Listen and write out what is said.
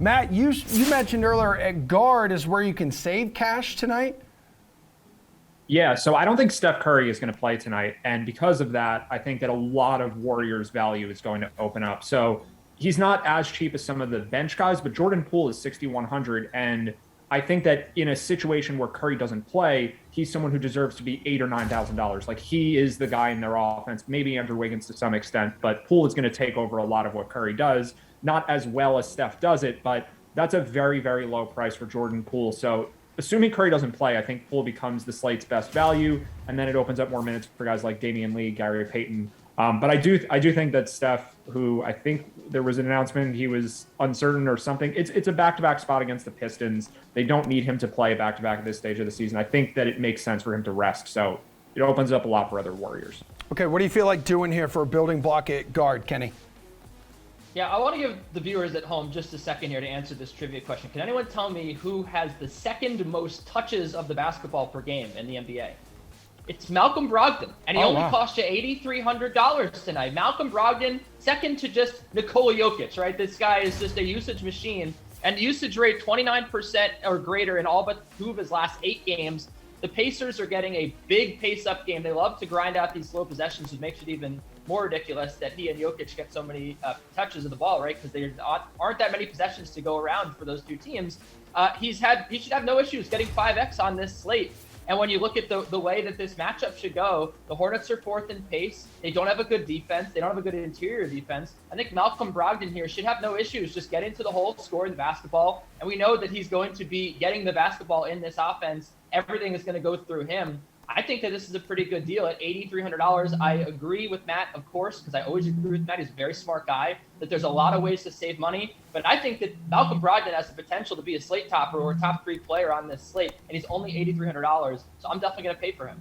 Matt, you mentioned earlier at guard is where you can save cash tonight. Yeah, so I don't think Steph Curry is going to play tonight. And because of that, I think that a lot of Warriors value is going to open up. So he's not as cheap as some of the bench guys, but Jordan Poole is 6,100. And I think that in a situation where Curry doesn't play, he's someone who deserves to be $8,000 or $9,000. Like he is the guy in their offense, maybe Andrew Wiggins to some extent, but Poole is going to take over a lot of what Curry does. Not as well as Steph does it, but that's a very, very low price for Jordan Poole. So assuming Curry doesn't play, I think Poole becomes the slate's best value, and then it opens up more minutes for guys like Damian Lee, Gary Payton. But I do think that Steph, who I think there was an announcement he was uncertain or something, it's a back-to-back spot against the Pistons. They don't need him to play a back-to-back at this stage of the season. I think that it makes sense for him to rest. So it opens up a lot for other Warriors. Okay, what do you feel like doing here for a building block at guard, Kenny? Yeah, I want to give the viewers at home just a second here to answer this trivia question. Can anyone tell me who has the second most touches of the basketball per game in the NBA? It's Malcolm Brogdon, and he only cost you $8,300 tonight. Malcolm Brogdon, second to just Nikola Jokic, right? This guy is just a usage machine, and usage rate 29% or greater in all but 2 of his last 8 games. The Pacers are getting a big pace-up game. They love to grind out these slow possessions, which makes it even more ridiculous that he and Jokic get so many touches of the ball, right? Because there aren't that many possessions to go around for those two teams. He should have no issues getting 5X on this slate. And when you look at the way that this matchup should go, the Hornets are 4th in pace. They don't have a good defense. They don't have a good interior defense. I think Malcolm Brogdon here should have no issues just getting to the hole, scoring the basketball. And we know that he's going to be getting the basketball in this offense. Everything is going to go through him. I think that this is a pretty good deal at $8,300. I agree with Matt, of course, because I always agree with Matt. He's a very smart guy, that there's a lot of ways to save money. But I think that Malcolm Brogdon has the potential to be a slate topper or a top 3 player on this slate, and he's only $8,300. So I'm definitely going to pay for him.